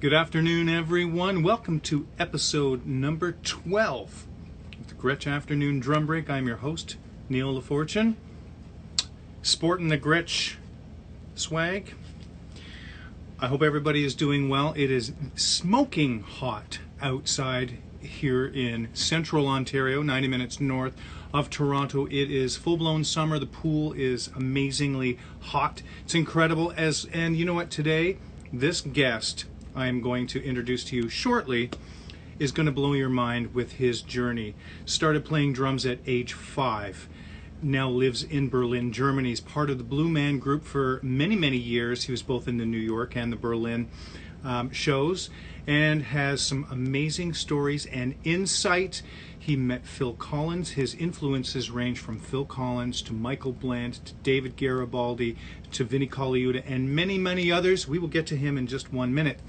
Good afternoon, everyone. Welcome to episode number 12 of the Gretsch Afternoon Drum Break. I'm your host, Neil LaFortune, sporting the Gretsch swag. I hope everybody is doing well. It is smoking hot outside here in central Ontario, 90 minutes north of Toronto. It is full-blown summer. The pool is amazingly hot. It's incredible. And you know what? Today, this guest I am going to introduce to you shortly is going to blow your mind with his journey. Started playing drums at age 5. Now lives in Berlin, Germany. He's part of the Blue Man Group for many, many years. He was both in the New York and the Berlin shows, and has some amazing stories and insight. He met Phil Collins. His influences range from Phil Collins to Michael Bland to David Garibaldi to Vinnie Colaiuta and many, many others. We will get to him in just 1 minute.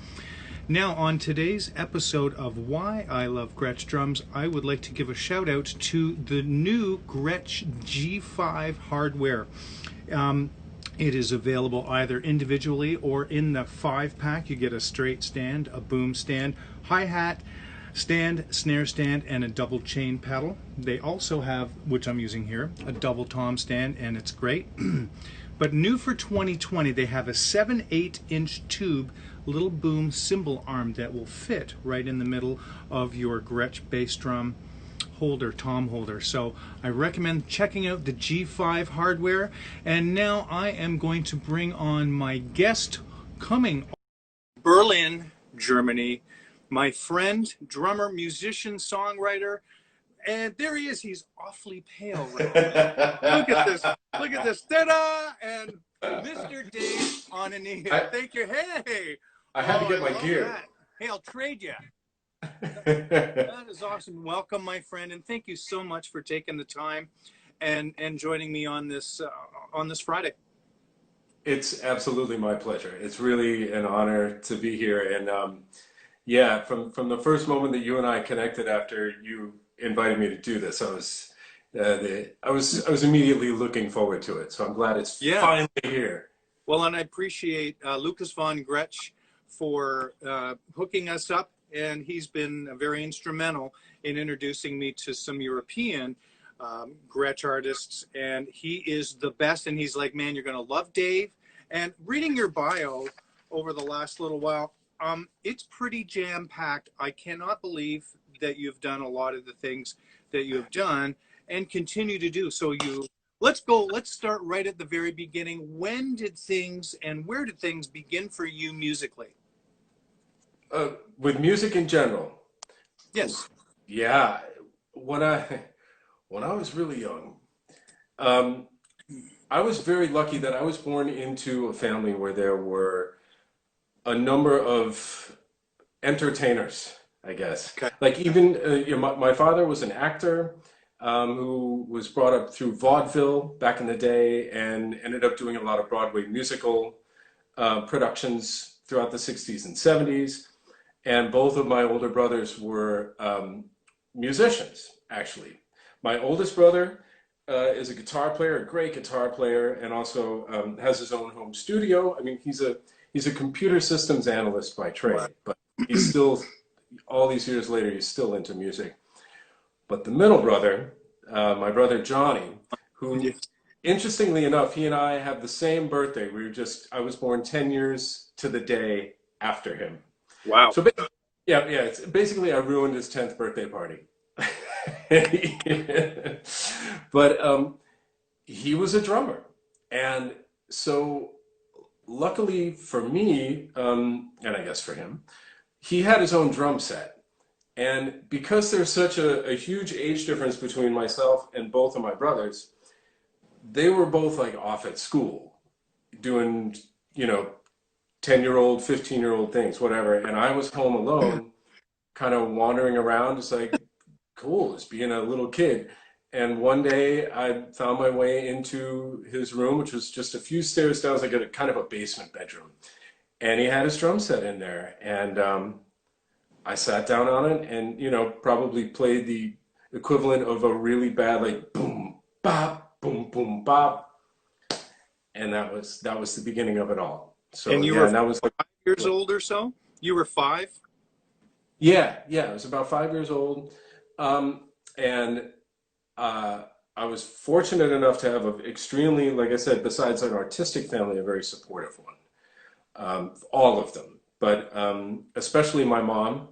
Now, on today's episode of Why I Love Gretsch Drums, I would like to give a shout out to the new Gretsch G5 hardware. It is available either individually or in the 5-pack. You get a straight stand, a boom stand, hi-hat stand, snare stand, and a double chain pedal. They also have, which I'm using here, a double tom stand, and it's great. But new for 2020, they have a 7/8 inch tube little boom cymbal arm that will fit right in the middle of your Gretsch bass drum holder, tom holder. So I recommend checking out the G5 hardware. And now I am going to bring on my guest coming from Berlin, Germany, my friend, drummer, musician, songwriter, and there he is. He's awfully pale right now. Look at this. Look at this. Ta-da! And Mr. Dave Anania. Thank you. Hey! I had to get my gear. That. Hey, I'll trade you. That is awesome. Welcome, my friend, and thank you so much for taking the time and joining me on this Friday. It's absolutely my pleasure. It's really an honor to be here. And yeah, from the first moment that you and I connected after you invited me to do this, I was immediately looking forward to it. So I'm glad it's finally here. Well, and I appreciate Lucas von Gretsch for hooking us up, and he's been very instrumental in introducing me to some European Gretsch artists, and he is the best. And he's like, man, you're going to love Dave. And reading your bio over the last little while, it's pretty jam-packed. I cannot believe that you've done a lot of the things that you have done and continue to do. So let's start right at the very beginning. When did things and where did things begin for you musically? With music in general. Yes. Yeah. When I was really young, I was very lucky that I was born into a family where there were a number of entertainers, I guess. Okay. Like even my father was an actor who was brought up through vaudeville back in the day and ended up doing a lot of Broadway musical productions throughout the 60s and 70s. And both of my older brothers were musicians, actually. My oldest brother is a guitar player, a great guitar player, and also has his own home studio. I mean, he's a computer systems analyst by trade, but he's still, all these years later, he's still into music. But the middle brother, my brother Johnny, who, interestingly enough, he and I have the same birthday. I was born 10 years to the day after him. Wow. So it's basically I ruined his 10th birthday party. But he was a drummer. And so luckily for me, and I guess for him, he had his own drum set. And because there's such a huge age difference between myself and both of my brothers, they were both like off at school doing, 10-year-old, 15-year-old things, whatever. And I was home alone, kind of wandering around, just like, cool, just being a little kid. And one day I found my way into his room, which was just a few stairs down. It was like a kind of a basement bedroom. And he had his drum set in there. And I sat down on it and, probably played the equivalent of a really bad, like, boom, bop, boom, boom, bop. And that was the beginning of it all. So, and you were and that was like 5 years old or so? You were 5? Yeah, I was about 5 years old. And uh, I was fortunate enough to have an extremely, like I said, besides an artistic family, a very supportive one. All of them, but especially my mom,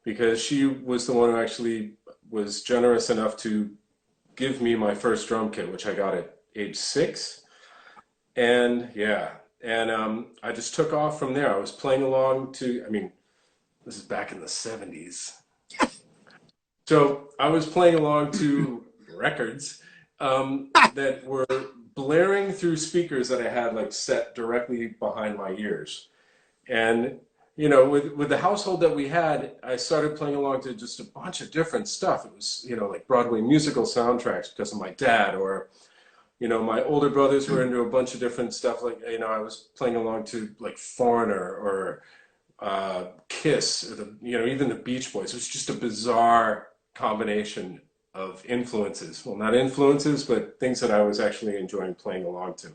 because she was the one who actually was generous enough to give me my first drum kit, which I got at age 6. And yeah, and I just took off from there. I was playing along to, I mean, this is back in the 70s. So I was playing along to records that were blaring through speakers that I had like set directly behind my ears. And with the household that we had, I started playing along to just a bunch of different stuff. It was, like Broadway musical soundtracks because of my dad, or my older brothers were into a bunch of different stuff. Like, I was playing along to like Foreigner or Kiss, or even the Beach Boys. It was just a bizarre combination of influences. Well, not influences, but things that I was actually enjoying playing along to.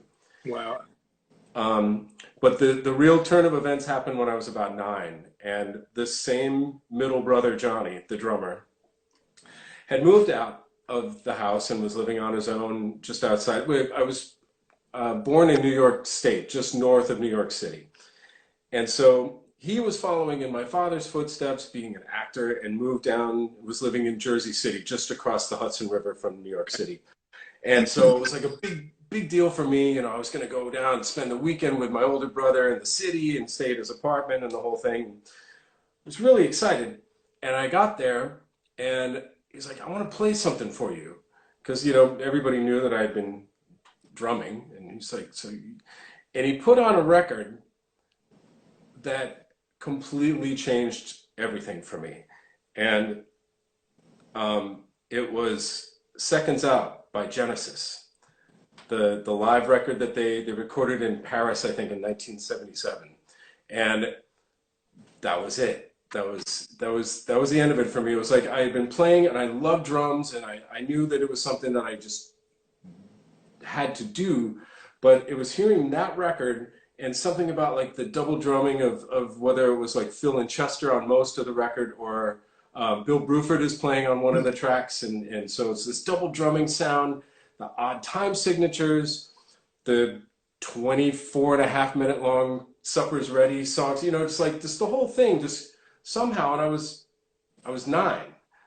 Wow. But the real turn of events happened when I was about 9, and this same middle brother, Johnny, the drummer, had moved out of the house and was living on his own just outside. I was born in New York State, just north of New York City. And so he was following in my father's footsteps, being an actor, and moved down, was living in Jersey City, just across the Hudson River from New York City. And so it was like a big deal for me. I was going to go down and spend the weekend with my older brother in the city and stay at his apartment and the whole thing. I was really excited. And I got there and he's like, I want to play something for you. Because, everybody knew that I had been drumming. And he's like, and he put on a record that completely changed everything for me. And it was Seconds Out by Genesis, the live record that they recorded in Paris, I think, in 1977. And that was it. That was the end of it for me. It was like I had been playing and I loved drums, and I knew that it was something that I just had to do. But it was hearing that record and something about like the double drumming of whether it was like Phil and Chester on most of the record, or Bill Bruford is playing on one of the tracks. And so it's this double drumming sound, the odd time signatures, the 24.5 minute long Supper's Ready songs, just like just the whole thing just somehow. And I was 9.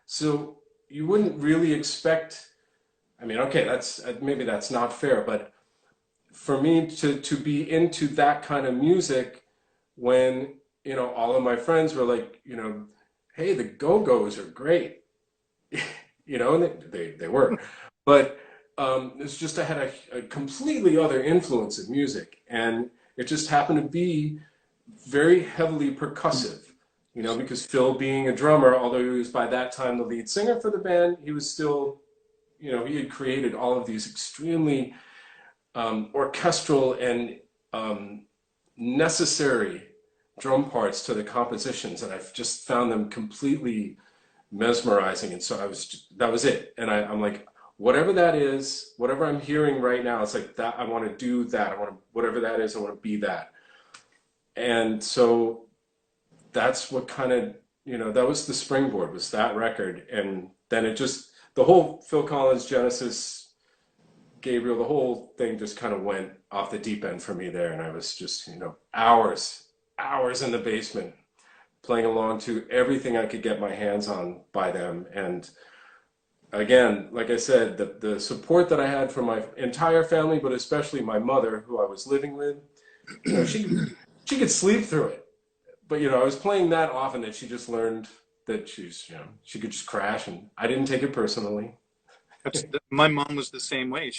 So you wouldn't really expect, I mean, okay, maybe that's not fair, but for me to be into that kind of music when, all of my friends were like, hey, the Go-Go's are great, and they were. But it's just I had a completely other influence of music, and it just happened to be very heavily percussive, because Phil, being a drummer, although he was by that time the lead singer for the band, he was still, he had created all of these extremely orchestral and necessary drum parts to the compositions, and I've just found them completely mesmerizing. And so that was it. And I'm like, whatever that is, whatever I'm hearing right now, it's like that. I want to do that. Whatever that is, I want to be that. And so that's what kind of, that was the springboard, was that record. And then the whole Phil Collins, Genesis, Gabriel, the whole thing just kind of went off the deep end for me there. And I was just, hours in the basement playing along to everything I could get my hands on by them. And again, like I said, the support that I had from my entire family, but especially my mother, who I was living with, she could sleep through it. But, I was playing that often that she just learned that she could just crash, and I didn't take it personally. My mom was the same way.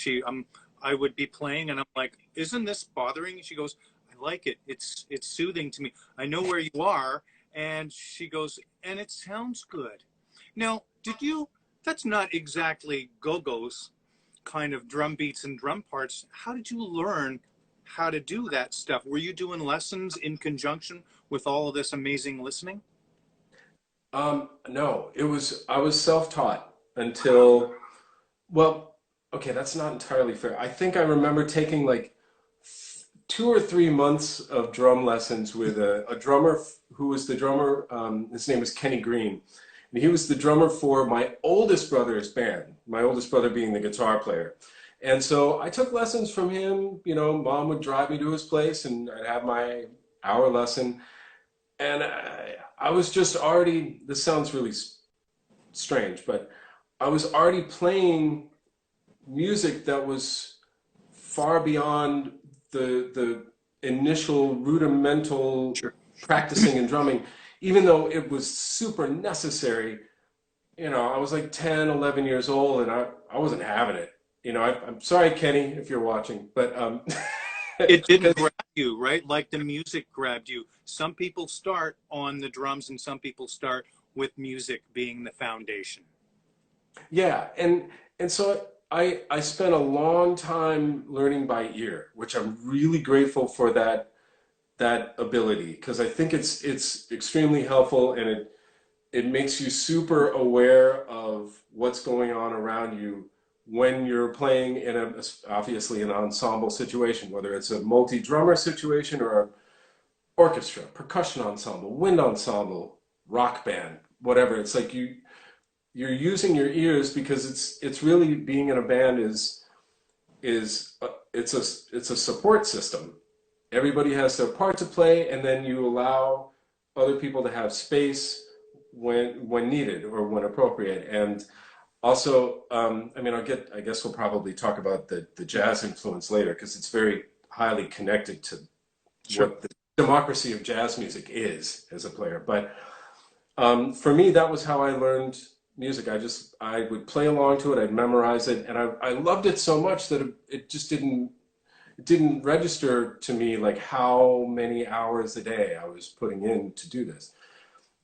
I would be playing and I'm like, isn't this bothering you? She goes, I like it. It's soothing to me. I know where you are. And she goes, and it sounds good. Now, that's not exactly Go-Go's kind of drum beats and drum parts. How did you learn how to do that stuff? Were you doing lessons in conjunction with all of this amazing listening? No, I was self-taught until, well, okay, that's not entirely fair. I think I remember taking like 2 or 3 months of drum lessons with a drummer who was the drummer. His name was Kenny Green. And he was the drummer for my oldest brother's band, my oldest brother being the guitar player. And so I took lessons from him. You know, mom would drive me to his place and I'd have my hour lesson. And I was just already, this sounds really strange, but I was already playing music that was far beyond the initial rudimental Sure. practicing and drumming, even though it was super necessary. You know, I was like 10, 11 years old and I wasn't having it. You know, I'm sorry, Kenny, if you're watching, but It didn't grab you, right? Like the music grabbed you. Some people start on the drums and some people start with music being the foundation. yeah, and so I spent a long time learning by ear, which I'm really grateful for that ability because I think it's extremely helpful and it makes you super aware of what's going on around you when you're playing in obviously an ensemble situation, whether it's a multi-drummer situation or a orchestra, percussion ensemble, wind ensemble, rock band, whatever. It's like you're using your ears because it's really being in a band it's a support system. Everybody has their part to play, and then you allow other people to have space when needed or when appropriate. And also, I mean, I guess we'll probably talk about the jazz influence later because it's very highly connected to Sure. what the democracy of jazz music is as a player. But for me, that was how I learned music. I would play along to it, I'd memorize it, and I loved it so much that it just didn't register to me like how many hours a day I was putting in to do this.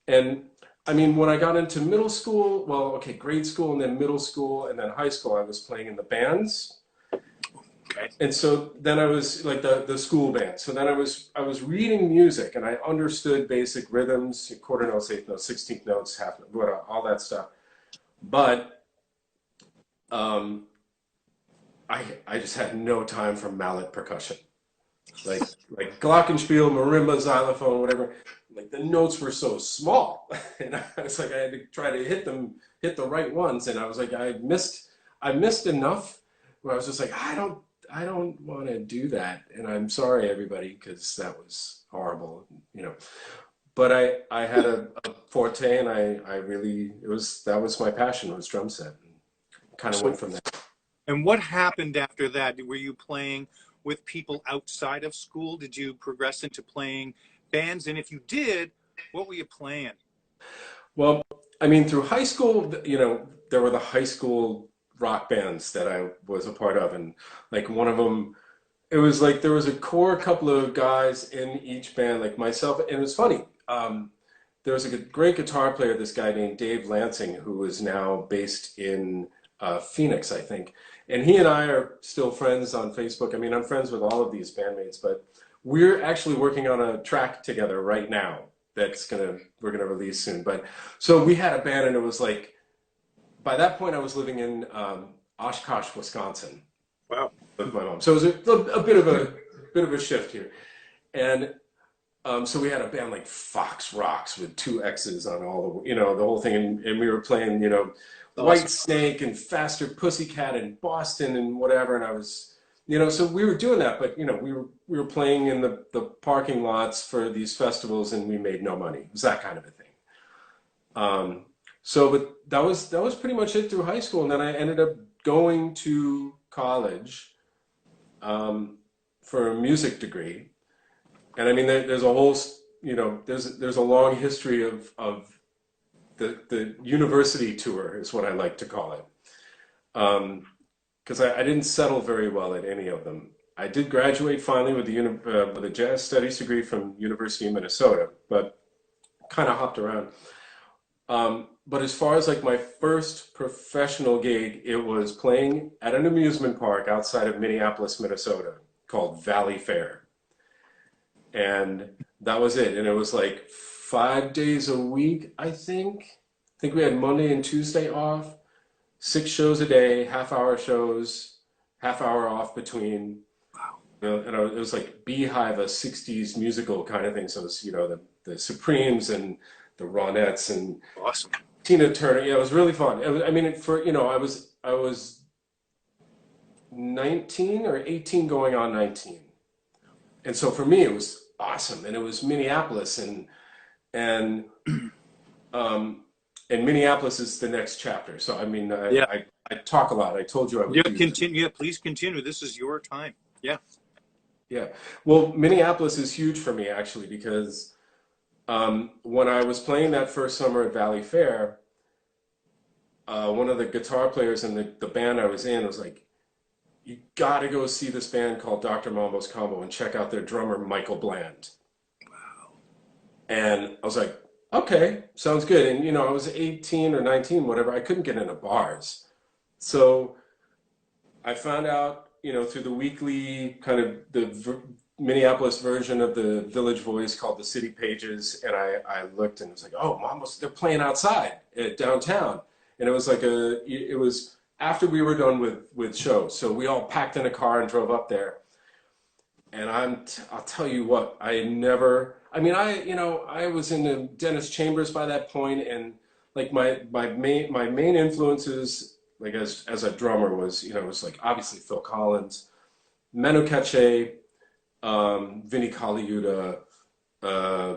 And I mean, when I got into middle school, well, okay, grade school and then middle school and then high school, I was playing in the bands. Okay. And so then I was like the school band. So then I was reading music and I understood basic rhythms, quarter notes, eighth notes, 16th notes, half notes, all that stuff. But um, I just had no time for mallet percussion, like glockenspiel, marimba, xylophone, whatever. Like the notes were so small, and I was like I had to try to hit the right ones, and I was like I missed enough where I was just like I don't want to do that, and I'm sorry everybody because that was horrible, you know. But I had a forte, and I really that was my passion was drum set, and kind of So, went from there. and what happened after that? Were you playing with people outside of school? Did you progress into playing bands? And if you did, what were you playing? Well, I mean, through high school, you know, there were the high school rock bands that I was a part of, and like one of them, it was like there was a core couple of guys in each band, like myself, and it was funny. There was a great guitar player, this guy named Dave Lansing, who is now based in Phoenix, I think. And he and I are still friends on Facebook. I mean, I'm friends with all of these bandmates, but we're actually working on a track together right now we're gonna release soon. But so we had a band, and it was like by that point I was living in Oshkosh, Wisconsin, Wow. with my mom. So it was a bit of a shift here, and so we had a band like Fox Rocks with two X's on all the, you know, the whole thing, and we were playing, you know, White Awesome. Snake and Faster Pussycat and Boston and whatever, and I was, you know, so we were doing that, but you know, we were playing in the parking lots for these festivals, and we made no money. It was that kind of a thing. But that was pretty much it through high school, and then I ended up going to college for a music degree. And I mean, there's a whole, you know, there's a long history of the university tour is what I like to call it, because I didn't settle very well at any of them. I did graduate finally with a jazz studies degree from University of Minnesota, but kind of hopped around. But as far as like my first professional gig, it was playing at an amusement park outside of Minneapolis, Minnesota, called Valley Fair. And that was it. And it was like 5 days a week, I think. I think we had Monday and Tuesday off, 6 shows a day, half-hour shows, half hour off between. It was like Beehive, a '60s musical kind of thing. So it's the Supremes and the Ronettes and Awesome. Tina Turner. Yeah, it was really fun. I mean, I was 19 or 18 going on 19. And so for me, it was awesome. And it was Minneapolis, and um, and Minneapolis is the next chapter. So I mean, Yeah. I talk a lot. I told you I Yeah. would do. Continue. Yeah. Please continue. This is your time. Yeah. Yeah. Well, Minneapolis is huge for me actually because when I was playing that first summer at Valley Fair, one of the guitar players in the band I was in was like, "You got to go see this band called Dr. Mambo's Combo and check out their drummer Michael Bland." And I was like, "Okay, sounds good." And I was 18 or 19, whatever. I couldn't get into bars, so I found out, through the weekly kind of Minneapolis version of the Village Voice called the City Pages, and I looked and it was like, oh, they're playing outside downtown, and it was after we were done with shows, so we all packed in a car and drove up there, and I'll tell you what, I mean, I was into Dennis Chambers by that point, and like my main influences, like as a drummer was, was like obviously Phil Collins, Manu Katché, Vinnie Colaiuta, uh,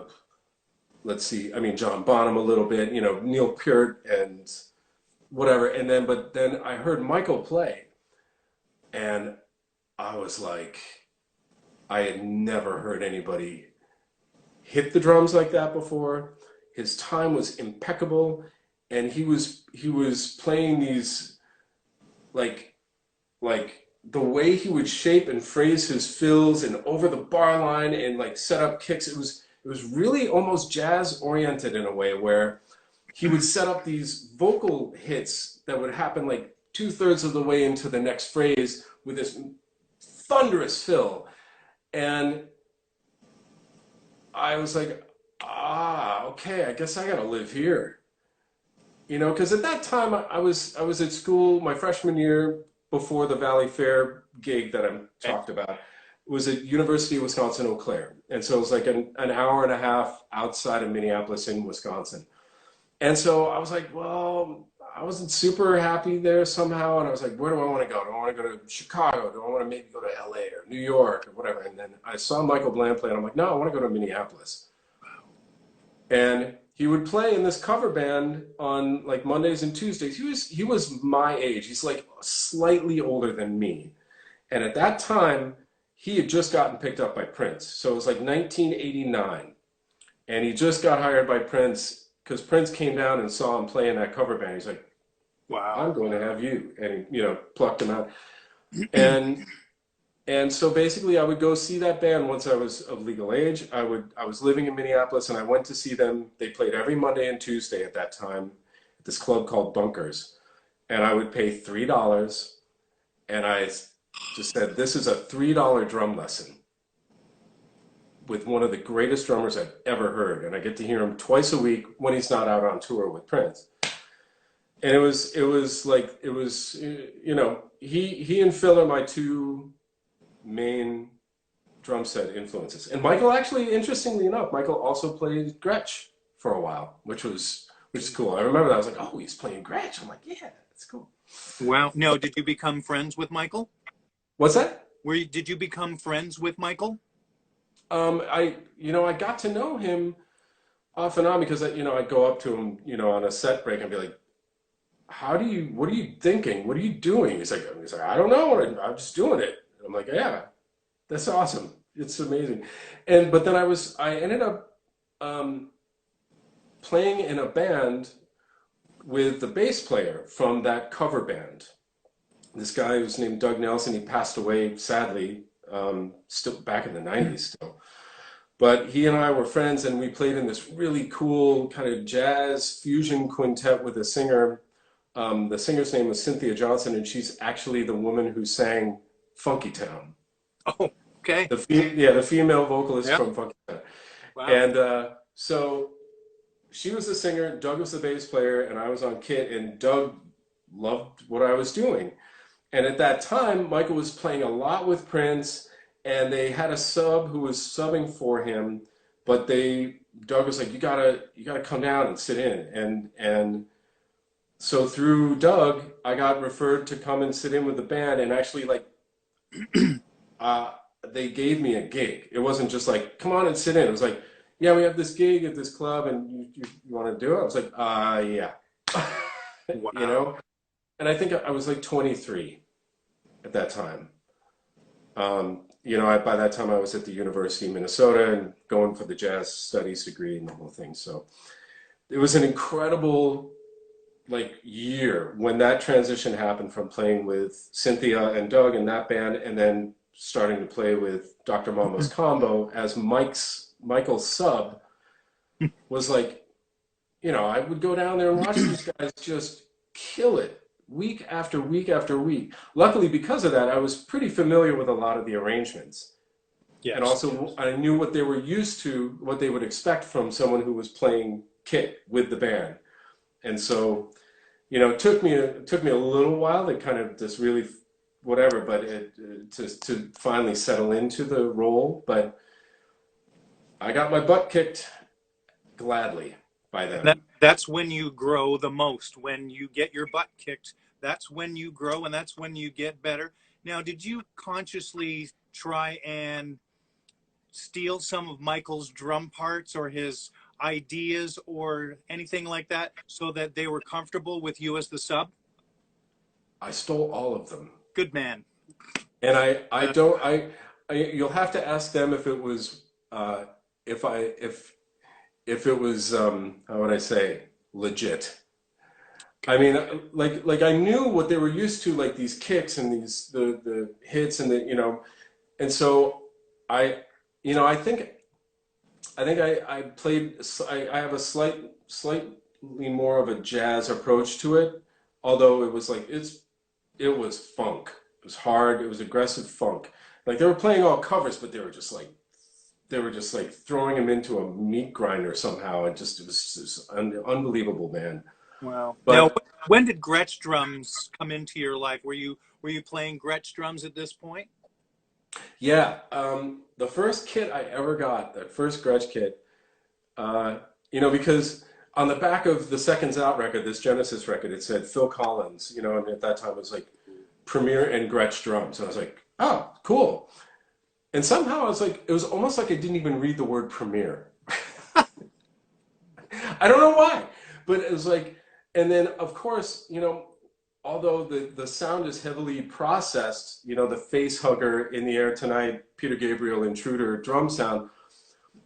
let's see, I mean John Bonham a little bit, Neil Peart and whatever, but then I heard Michael play, and I was like, I had never heard anybody hit the drums like that before. His time was impeccable, and he was playing these like the way he would shape and phrase his fills and over the bar line and like set up kicks. It was really almost jazz oriented in a way where he would set up these vocal hits that would happen like two-thirds of the way into the next phrase with this thunderous fill. And I was like, okay, I guess I gotta live here. Because at that time I was at school my freshman year before the Valley Fair gig that I Okay. talked about. It was at University of Wisconsin Eau Claire, and so it was like an hour and a half outside of Minneapolis in Wisconsin. And so I was like, well, I wasn't super happy there somehow, and I was like, where do I want to go? Do I want to go to Chicago? Do I want to maybe go to LA or New York or whatever? And then I saw Michael Bland play, and I'm like, no, I want to go to Minneapolis. And he would play in this cover band on like Mondays and Tuesdays. He was my age. He's like slightly older than me. And at that time, he had just gotten picked up by Prince. So it was like 1989. And he just got hired by Prince because Prince came down and saw him play in that cover band. He's like, Wow. I'm going to have you. And he, plucked him out. And and so basically, I would go see that band once I was of legal age. I was living in Minneapolis, and I went to see them. They played every Monday and Tuesday at that time at this club called Bunkers, and I would pay $3, and I just said, "This is a $3 drum lesson with one of the greatest drummers I've ever heard, and I get to hear him twice a week when he's not out on tour with Prince." And he and Phil are my two main drum set influences. And Michael actually, interestingly enough, Michael also played Gretsch for a while, which is cool. I remember that. I was like, oh, he's playing Gretsch. I'm like, yeah, that's cool. Wow. Now, did you become friends with Michael? What's that? Did you become friends with Michael? I got to know him off and on because I'd go up to him, on a set break and be like, what are you thinking? What are you doing? He's like, I don't know. I'm just doing it. And I'm like, yeah, that's awesome. It's amazing. But then I ended up playing in a band with the bass player from that cover band. This guy was named Doug Nelson. He passed away, sadly, still back in the 90s still. But he and I were friends, and we played in this really cool kind of jazz fusion quintet with a singer. The singer's name was Cynthia Johnson, and she's actually the woman who sang Funky Town. Oh, okay. The female vocalist Yeah. from Funky Town. Wow. And so she was the singer, Doug was the bass player, and I was on kit, and Doug loved what I was doing. And at that time, Michael was playing a lot with Prince, and they had a sub who was subbing for him, but Doug was like, you gotta come down and sit in, and so through Doug, I got referred to come and sit in with the band, and actually like uh, they gave me a gig. It wasn't just like, come on and sit in. It was like, yeah, we have this gig at this club, and you want to do it? I was like, yeah, you Wow. know. And I think I was like 23 at that time. By that time I was at the University of Minnesota and going for the jazz studies degree and the whole thing. So it was an incredible like year when that transition happened from playing with Cynthia and Doug in that band, and then starting to play with Dr. Momo's combo as Michael's sub was like, I would go down there and watch these guys just kill it week after week after week. Luckily, because of that, I was pretty familiar with a lot of the arrangements. And Yes. also, I knew what they were used to, what they would expect from someone who was playing kit with the band. And so, it took me a little while to kind of just really, whatever, but to finally settle into the role. But I got my butt kicked gladly by them. That's when you grow the most. When you get your butt kicked, that's when you grow and that's when you get better. Now, did you consciously try and steal some of Michael's drum parts or his ideas or anything like that so that they were comfortable with you as the sub? I stole all of them. Good man. And I Uh, don't, you'll have to ask them if it was, if it was, how would I say, legit. I okay. mean, like I knew what they were used to, like these kicks and the hits and and so I, I think I played, I have a slightly more of a jazz approach to it, although it was like, it was funk. It was hard. It was aggressive funk. Like they were playing all covers, but they were just like throwing him into a meat grinder somehow. It was unbelievable, man. Well, now But when did Gretsch drums come into your life? Were you playing Gretsch drums at this point? yeah, the first kit I ever got, that first Gretsch kit, because on the back of the Seconds Out record, this Genesis record, it said Phil Collins, and at that time it was like Premier and Gretsch drums. And I was like, oh, cool. And somehow I was like, it was almost like I didn't even read the word premiere. I don't know why, but it was like, and then of course, although the sound is heavily processed, the face hugger in the air tonight, Peter Gabriel intruder drum sound,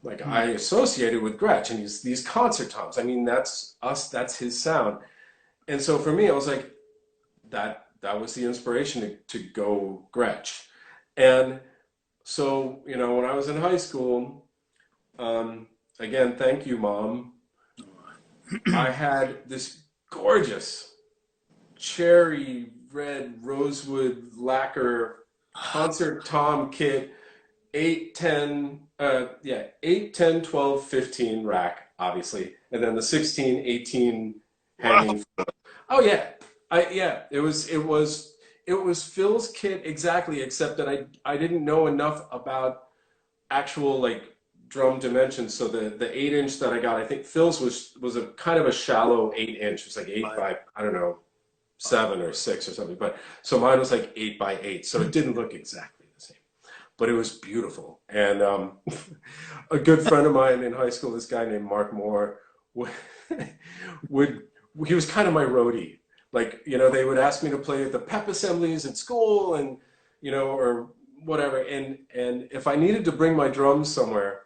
like Hmm. I associated with Gretsch and these concert toms. I mean, that's us, that's his sound. And so for me, I was like, that was the inspiration to go Gretsch. And so, when I was in high school, again, thank you, Mom. I had this gorgeous cherry red rosewood lacquer concert tom kit, 8, 10, 8, 10, 12, 15 rack, obviously, and then the 16, 18 Wow. hanging. Oh yeah, it was Phil's kit exactly, except that I didn't know enough about actual like drum dimensions. So the 8 inch that I got, I think Phil's was a kind of a shallow 8 inch. It was like 8 Five, by, I don't know, five. 7 or 6 or something. But so mine was like 8 by 8, so it didn't look exactly the same, but it was beautiful. And a good friend of mine in high school, this guy named Mark Moore, would, would he was kind of my roadie. Like, they would ask me to play at the pep assemblies at school and, or whatever. And if I needed to bring my drums somewhere,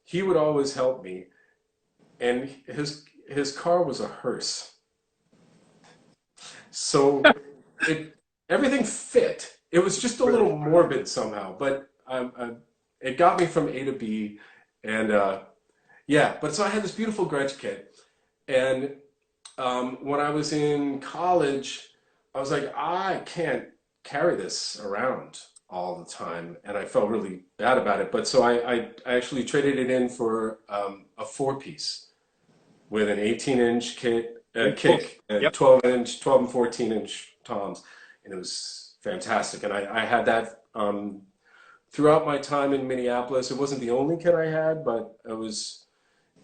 he would always help me. And his car was a hearse. So it everything fit. It was just a Right. little morbid somehow, but it got me from A to B. And yeah, but so I had this beautiful Gretsch kit. And when I was in college, I was like, I can't carry this around all the time, and I felt really bad about it. But so I actually traded it in for a four-piece with an 18-inch Oh, kick and yep. 12 and 14-inch toms, and it was fantastic. And I had that throughout my time in Minneapolis, it wasn't the only kit I had, but it was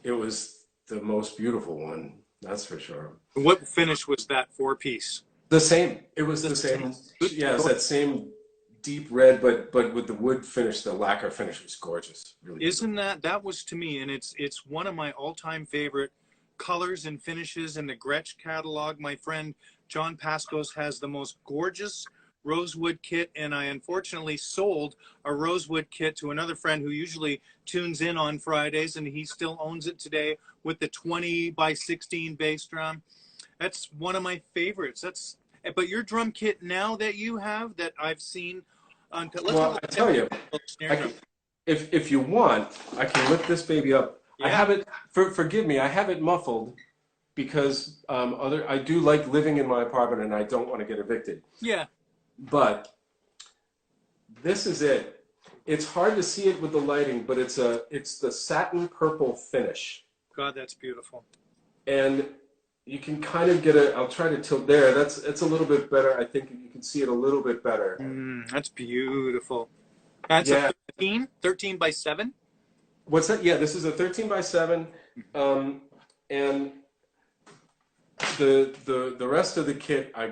the most beautiful one. That's for sure. What finish was that four-piece? The same. It was The the same. Good. Yeah, it's that same deep red, but with the wood finish, the lacquer finish was gorgeous. Really Isn't beautiful. that was to me, and it's one of my all-time favorite colors and finishes in the Gretsch catalog. My friend John Pascos has the most gorgeous rosewood kit, and I unfortunately sold a rosewood kit to another friend who usually tunes in on Fridays, and he still owns it today with the 20 by 16 bass drum. That's one of my favorites. But your drum kit now that you have that I've seen on, let's Well, I tell you, snare I drum. can, if you want, I can lift this baby up. I Yeah. have it. Forgive me, I have it muffled because I do like living in my apartment and I don't want to get evicted. Yeah. But this is it. It's hard to see it with the lighting, but it's the satin purple finish. God, that's beautiful. And you can kind of get a, I'll try to tilt there. It's a little bit better. I think you can see it a little bit better. That's beautiful. That's Yeah. a 13 by 7? What's that? Yeah, this is a 13 by 7. And the rest of the kit, I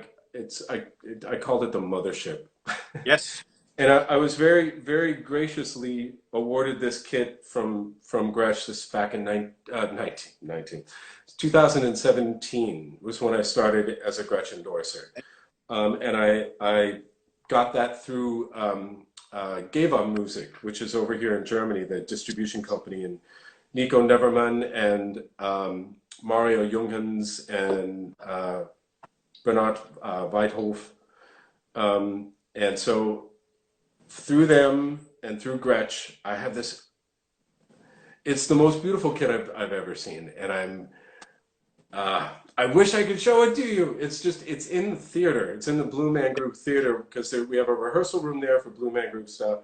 called it the mothership. Yes. And I was very, very graciously awarded this kit from Gretsch this back in 2017 was when I started as a Gretsch endorser. And I got that through Geva Music, which is over here in Germany, the distribution company, and Nico Neverman and Mario Junghans and Bernard Weidhof. And so through them and through Gretsch, I have this. It's the most beautiful kit I've ever seen, and I wish I could show it to you. It's in the theater. It's in the Blue Man Group theater because we have a rehearsal room there for Blue Man Group stuff.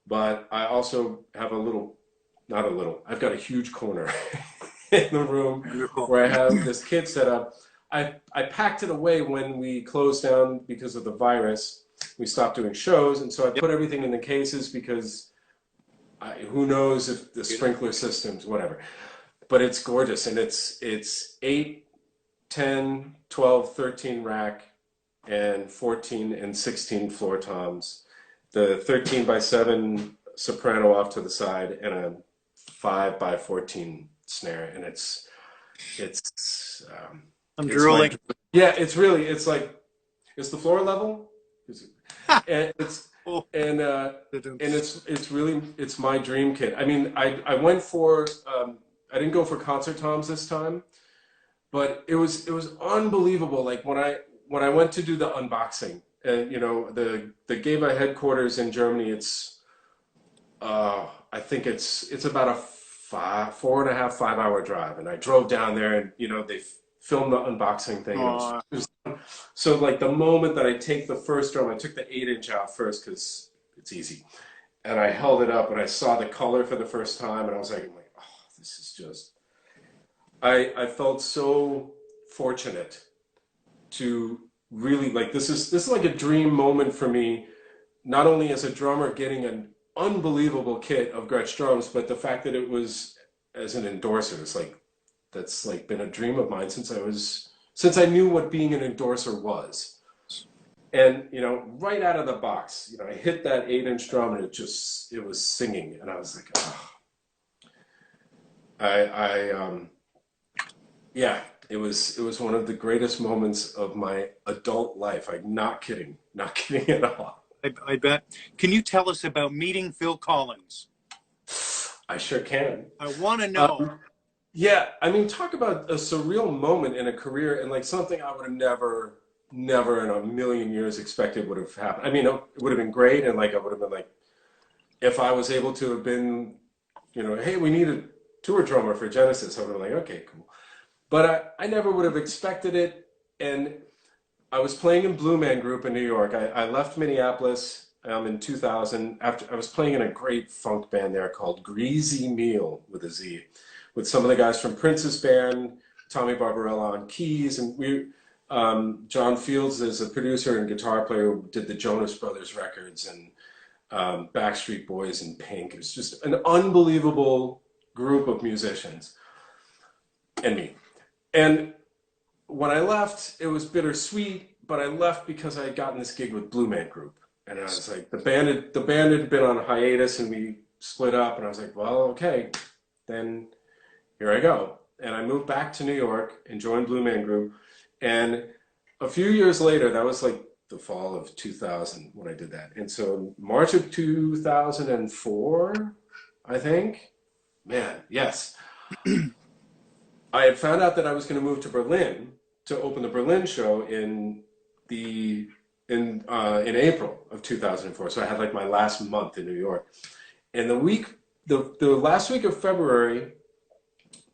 But I also have I've got a huge corner in the room where I have this kit set up. I packed it away when we closed down because of the virus. We stopped doing shows, and so I put everything in the cases because who knows if the sprinkler systems, whatever. But it's gorgeous, and it's 8, 10, 12, 13 rack, and 14 and 16 floor toms. The 13 by 7 soprano off to the side, and a 5 by 14 snare, and it's I'm drooling. it's the floor level. And it's my dream kit. I mean, I went for I didn't go for concert toms this time, but it was unbelievable. Like when I went to do the unboxing, and the Geva headquarters in Germany, it's I think it's about a 4.5, 5 hour drive, and I drove down there, and they filmed the unboxing thing. So like the moment that I take the first drum, I took the 8-inch out first because it's easy, and I held it up and I saw the color for the first time, and I was like, oh, this is just. I felt so fortunate to really this is like a dream moment for me, not only as a drummer getting an unbelievable kit of Gretsch drums, but the fact that it was as an endorser. It's like that's like been a dream of mine since I knew what being an endorser was. And right out of the box, I hit that 8-inch drum and it was singing, and I was like, oh. Yeah, it was one of the greatest moments of my adult life. I'm not kidding at all. I bet. Can you tell us about meeting Phil Collins? I sure can. I want to know. Yeah, I mean, talk about a surreal moment in a career, and like something I would have never in a million years expected would have happened. I mean, it would have been great, and like I would have been like, if I was able to have been, hey, we need a tour drummer for Genesis, I would have been like, okay, cool. But I never would have expected it, and I was playing in Blue Man Group in New York. I left Minneapolis in 2000 after I was playing in a great funk band there called Greasy Meal with a Z, with some of the guys from Prince's band, Tommy Barbarella on keys, and John Fields is a producer and guitar player who did the Jonas Brothers records, and Backstreet Boys and Pink. It was just an unbelievable group of musicians and me. And when I left, it was bittersweet, but I left because I had gotten this gig with Blue Man Group. And I was like, the band had been on hiatus and we split up, and I was like, well, okay, then here I go. And I moved back to New York and joined Blue Man Group. And a few years later, that was like the fall of 2000 when I did that. And so March of 2004, I think, man, yes. I had found out that I was going to move to Berlin to open the Berlin show in April of 2004. So I had like my last month in New York. And the last week of February,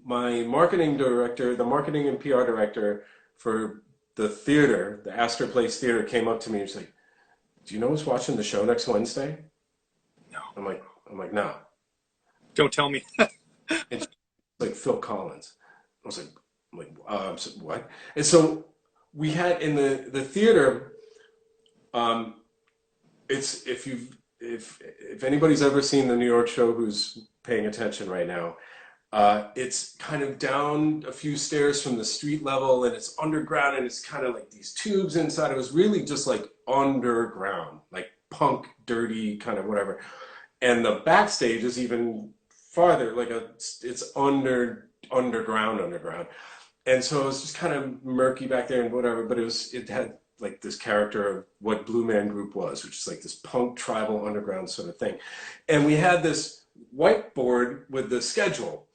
my marketing director, the marketing and PR director for the theater, the Astor Place Theater, came up to me and was like, "Do you know who's watching the show next Wednesday?" No. I'm like, no. Don't tell me. And she's like, Phil Collins. I was like, what? And so we had in the theater. It's if anybody's ever seen the New York show who's paying attention right now, it's kind of down a few stairs from the street level, and it's underground, and it's kind of like these tubes inside. It was really just like underground, like punk, dirty, kind of whatever. And the backstage is even farther, it's underground. And so it was just kind of murky back there and whatever, but it had like this character of what Blue Man Group was, which is like this punk tribal underground sort of thing. And we had this whiteboard with the schedule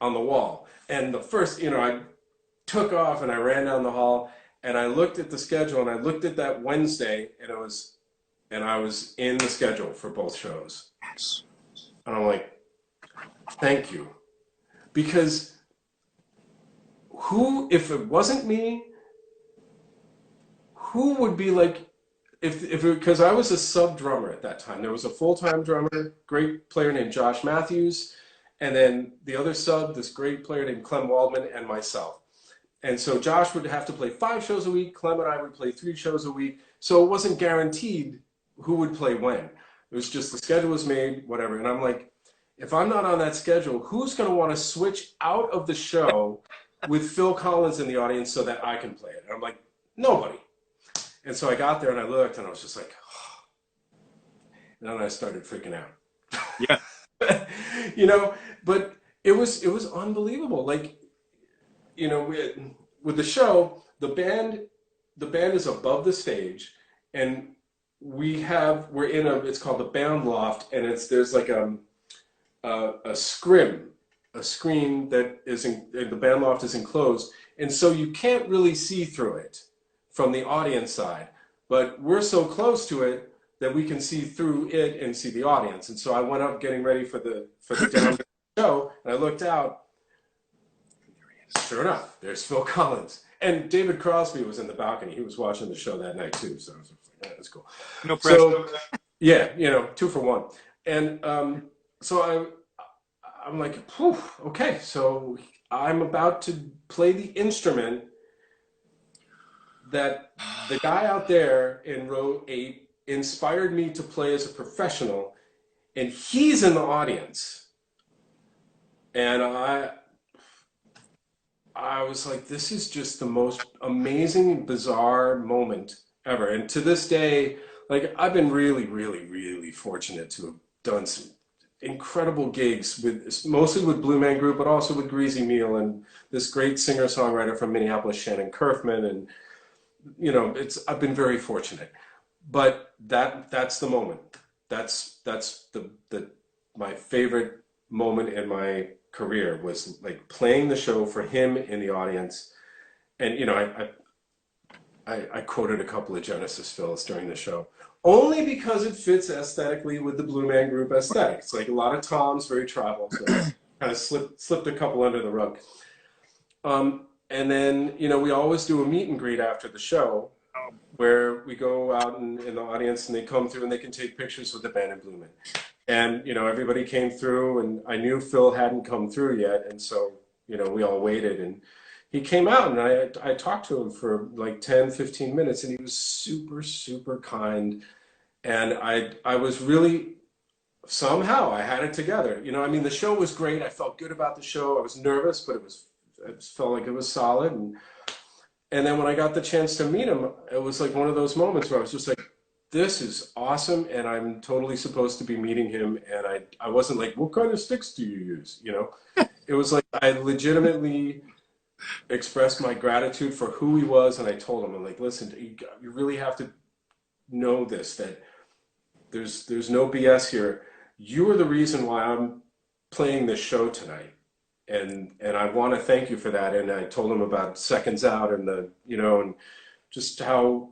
on the wall. And the first, I took off and I ran down the hall and I looked at the schedule and I looked at that Wednesday and I was in the schedule for both shows. And I'm like, thank you. Because if it wasn't me, who would be like, because I was a sub drummer at that time. There was a full-time drummer, great player named Josh Matthews, and then the other sub, this great player named Clem Waldman, and myself. And so Josh would have to play 5 shows a week. Clem and I would play 3 shows a week. So it wasn't guaranteed who would play when. It was just the schedule was made, whatever. And I'm like, if I'm not on that schedule, who's going to want to switch out of the show with Phil Collins in the audience so that I can play it? And I'm like, nobody. And so I got there and I looked and I was just like, oh. And then I started freaking out. Yeah. But it was unbelievable. Like, with the show, the band is above the stage, and we're in it's called the band loft, and there's like a screen that is the band loft is enclosed, and so you can't really see through it from the audience side, but we're so close to it that we can see through it and see the audience. And so I went up getting ready for the down show, and I looked out. Sure enough, there's Phil Collins. And David Crosby was in the balcony. He was watching the show that night too. So I was like, yeah, that's cool. No pressure. So, yeah, 2 for 1. And so I'm like, okay, so I'm about to play the instrument that the guy out there in row 8 inspired me to play as a professional, and he's in the audience. And I was like, this is just the most amazing, bizarre moment ever. And to this day, like, I've been really, really, really fortunate to have done some incredible gigs mostly with Blue Man Group, but also with Greasy Meal and this great singer-songwriter from Minneapolis, Shannon Curfman. And, I've been very fortunate. But that's the moment. That's my favorite moment in my career, was like playing the show for him in the audience. And I quoted a couple of Genesis fills during the show, only because it fits aesthetically with the Blue Man Group aesthetic. It's like a lot of toms, very tribal, so kind of slipped a couple under the rug. And then we always do a meet and greet after the show, where we go out in the audience and they come through and they can take pictures with the band and Blue Man. And, everybody came through, and I knew Phil hadn't come through yet. And so, we all waited, and he came out, and I talked to him for like 10, 15 minutes, and he was super, super kind. And I was really, somehow I had it together. You know, I mean, the show was great. I felt good about the show. I was nervous, but it just felt like it was solid. And then when I got the chance to meet him, it was like one of those moments where I was just like, this is awesome, and I'm totally supposed to be meeting him. And I wasn't like, what kind of sticks do you use? You know, it was like I legitimately expressed my gratitude for who he was, and I told him, I'm like, listen, you really have to know this, that there's no BS here. You are the reason why I'm playing this show tonight, and I want to thank you for that. And I told him about Seconds Out and and just how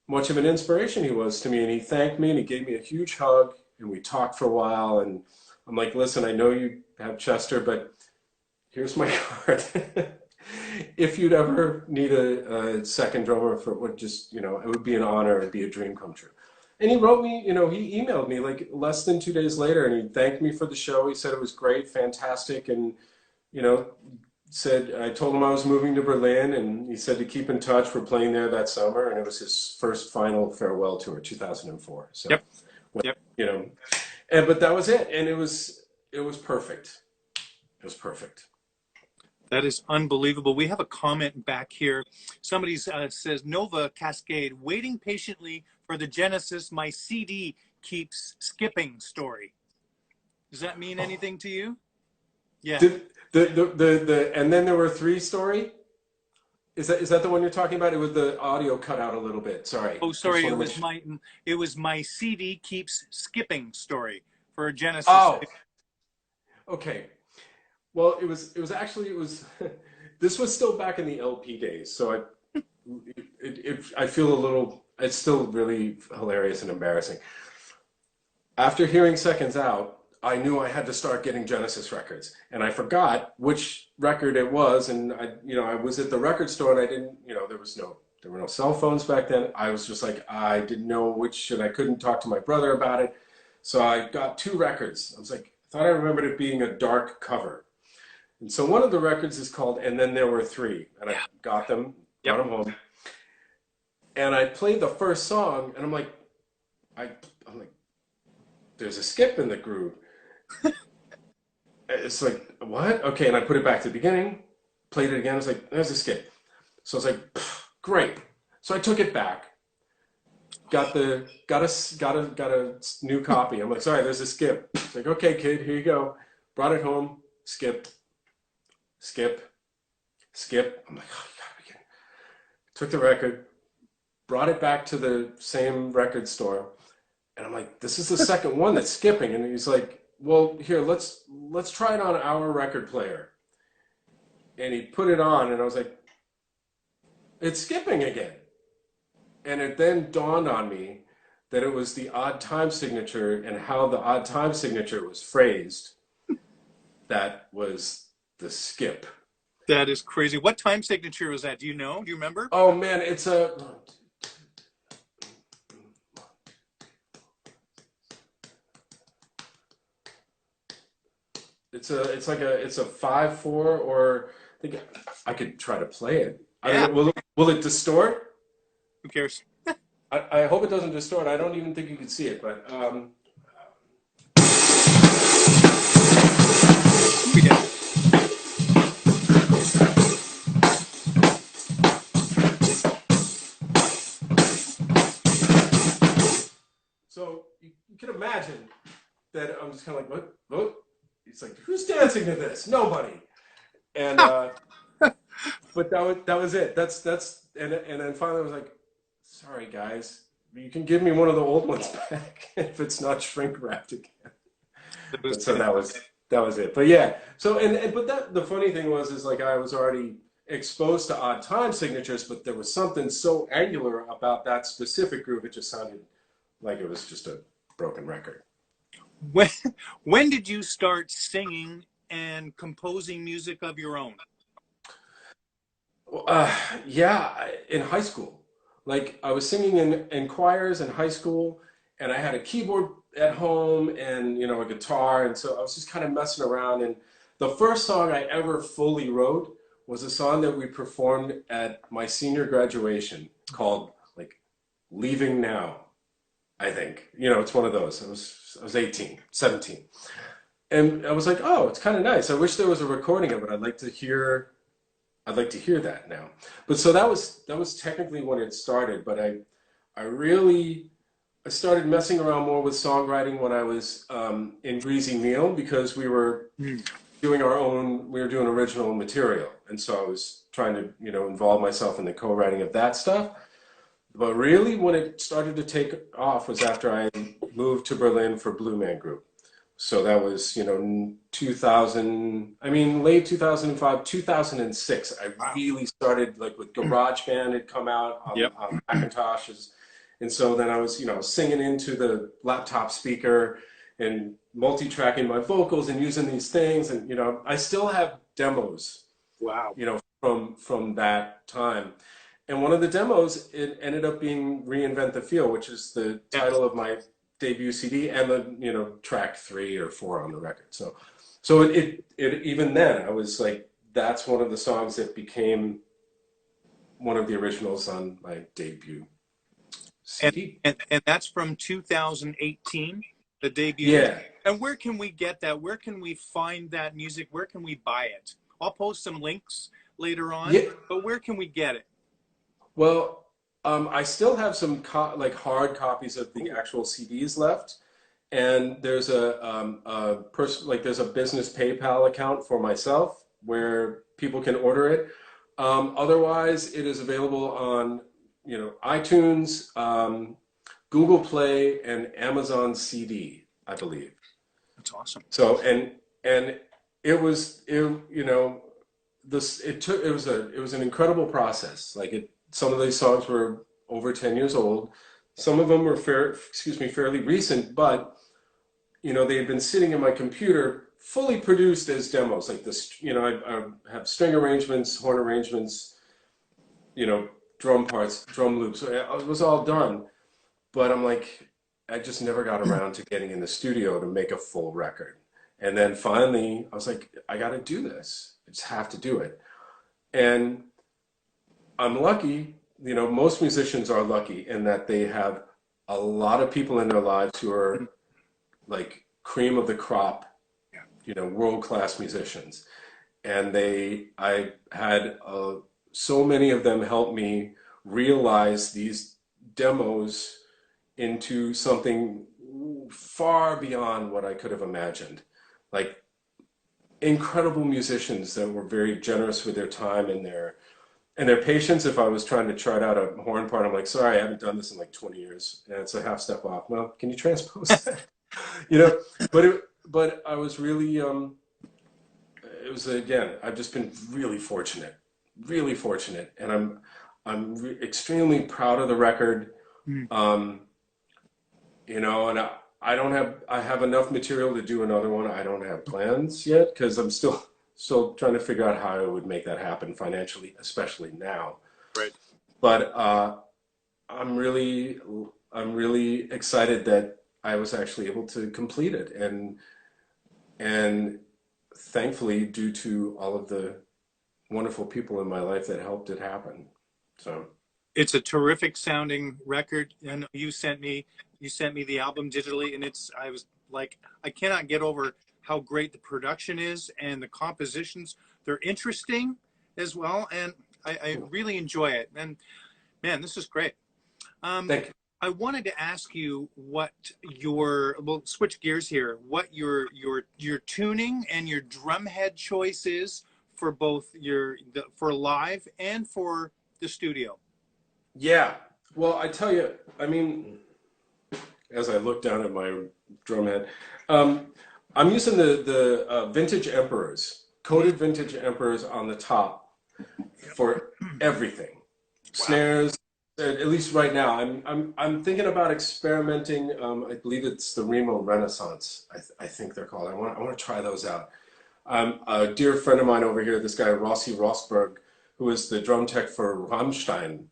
much of an inspiration he was to me. And he thanked me and he gave me a huge hug and we talked for a while. And I'm like, listen, I know you have Chester, but here's my card. If you'd ever need a second drummer for what, just, it would be an honor. It'd be a dream come true. And he wrote me, he emailed me like less than 2 days later, and he thanked me for the show. He said it was great, fantastic. And, said, I told him I was moving to Berlin, and he said to keep in touch. We're playing there that summer. And it was his first final farewell tour, 2004. So, Yep. Yep. But that was it. And it was perfect. It was perfect. That is unbelievable. We have a comment back here. Somebody says, Nova Cascade, waiting patiently for the Genesis, my CD keeps skipping story. Does that mean anything to you? Yeah. The and then there were three story. Is that the one you're talking about? It was the audio cut out a little bit. Sorry. Oh, sorry. It was my CD keeps skipping story for Genesis. Oh. Okay. Well, it was this was still back in the LP days, so I feel a little. It's still really hilarious and embarrassing. After hearing Seconds Out, I knew I had to start getting Genesis records, and I forgot which record it was. And I was at the record store, and I didn't, there were no cell phones back then. I was just like, I didn't know which, and I couldn't talk to my brother about it. So I got two records. I was like, I thought I remembered it being a dark cover. And so one of the records is called And Then There Were Three, and I got them, brought them home. And I played the first song, and I'm like, there's a skip in the groove. It's like, what? Okay, and I put it back to the beginning, played it again. I was like, there's a skip. So I was like, great. So I took it back, got a new copy. I'm like, sorry, there's a skip. It's like, okay, kid, here you go. Brought it home, skip. I'm like, oh, you gotta be kidding. Took the record, brought it back to the same record store, and I'm like, this is the second one that's skipping. And he's like, well, here, let's try it on our record player. And he put it on, and I was like, it's skipping again. And it then dawned on me that it was the odd time signature and how the odd time signature was phrased. That was the skip. That is crazy. What time signature was that? Do you know? Do you remember? Oh man, it's a. It's a 5/4, or I think I could try to play it. I don't know, will it distort? Who cares? I hope it doesn't distort. I don't even think you can see it, but We did. So you can imagine that I'm just kind of like, what? It's like, who's dancing to this? Nobody. And but that was it. That's and then finally I was like, sorry guys, you can give me one of the old ones back if it's not shrink wrapped again. So that was it. But yeah. So but the funny thing is like I was already exposed to odd time signatures, but there was something so angular about that specific groove. It just sounded like it was just a broken record. When did you start singing and composing music of your own? Yeah, in high school. Like I was singing in choirs in high school, and I had a keyboard at home and a guitar, and so I was just kind of messing around. And the first song I ever fully wrote was a song that we performed at my senior graduation called like "Leaving Now." I think. You know, it's one of those. I was 18, 17. And I was like, oh, it's kind of nice. I wish there was a recording of it. I'd like to hear that now. But so that was technically when it started, but I really I started messing around more with songwriting when I was in Greasy Meal because Hmm. we were doing original material. And so I was trying to, involve myself in the co-writing of that stuff. But really, when it started to take off was after I moved to Berlin for Blue Man Group. So that was, 2000, I mean, late 2005, 2006. I Wow. really started like with GarageBand had come out Yep. on Macintoshes. And so then I was, singing into the laptop speaker and multi-tracking my vocals and using these things. And, I still have demos, Wow. from that time. And one of the demos, it ended up being Reinvent the Feel, which is the Yes. title of my debut CD and the, track 3 or 4 on the record. So it even then I was like, that's one of the songs that became one of the originals on my debut And, CD. and that's from 2018, the debut. Yeah. And where can we get that? Where can we find that music? Where can we buy it? I'll post some links later on, Yeah. but where can we get it? Well, I still have some like hard copies of the Oh, actual CDs left, and there's a person like there's a business PayPal account for myself where people can order it. Otherwise, it is available on iTunes, Google Play, and Amazon CD, I believe. that's awesome. So and it was this it was an incredible process. Like some of these songs were over 10 years old. Some of them were fairly recent, but they had been sitting in my computer fully produced as demos. Like this, I have string arrangements, horn arrangements, you know, drum parts, drum loops. So it was all done, but I'm like, I just never got around to getting in the studio to make a full record. And then finally, I was like, I got to do this. I just have to do it. And I'm lucky, most musicians are lucky in that they have a lot of people in their lives who are like cream of the crop, Yeah. world-class musicians. And I had so many of them help me realize these demos into something far beyond what I could have imagined. Like incredible musicians that were very generous with their time and their patience. If I was trying to chart out a horn part, I'm like, sorry, I haven't done this in like 20 years, and it's a half step off. Well, can you transpose that? you know, but I was really it was again. I've just been really fortunate, and extremely proud of the record. Hmm. Um, and I have enough material to do another one. I don't have plans yet because I'm still trying to figure out how I would make that happen financially, especially now. Right. But I'm really I'm really excited that I was actually able to complete it, and thankfully due to all of the wonderful people in my life that helped it happen. So It's a terrific sounding record, and you sent me the album digitally, and I was like, I cannot get over how great the production is and the compositions. They're interesting as well, and I really enjoy it. And man, this is great. Um, thank you. I wanted to ask you what we'll switch gears here. What your tuning and your drum head choice is for both for live and for the studio. Yeah. Well, I tell you, I mean, as I look down at my drum head, um, I'm using the vintage emperors, coated vintage emperors on the top for everything. Wow. Snares, at least right now. I'm thinking about experimenting. I believe it's the Remo Renaissance. I think they're called. I want to try those out. A dear friend of mine over here, this guy Rossi Rosberg, who is the drum tech for Rammstein.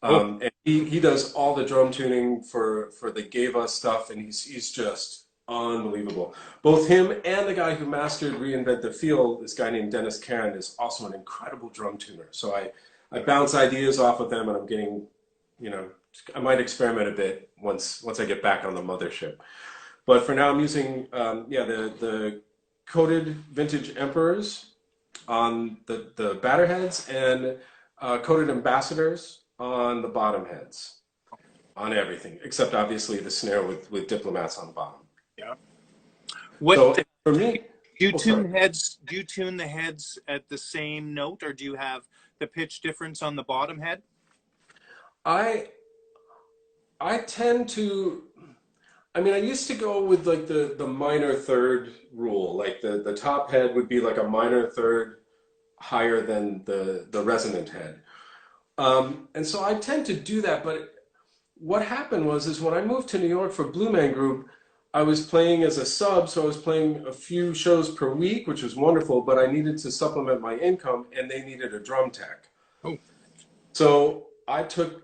Oh, And he does all the drum tuning for the Geva stuff, and he's just unbelievable. Both him and the guy who mastered Reinvent the Feel, this guy named Dennis Karen, is also an incredible drum tuner. So I bounce ideas off of them, and I'm getting you know, I might experiment a bit once I get back on the mothership. But for now, I'm using yeah, the coated vintage emperors on the batter heads, and coated ambassadors on the bottom heads, on everything except obviously the snare with diplomats on the bottom. Yeah. What So do for me, you oh sorry, tune heads? Do you tune the heads at the same note, or do you have the pitch difference on the bottom head? I I tend to. I mean, I used to go with like the minor third rule. Like the top head would be like a minor third higher than the resonant head. And so I tend to do that. But what happened was is when I moved to New York for Blue Man Group, I was playing as a sub, so I was playing a few shows per week, which was wonderful. But I needed to supplement my income, and they needed a drum tech. Oh, So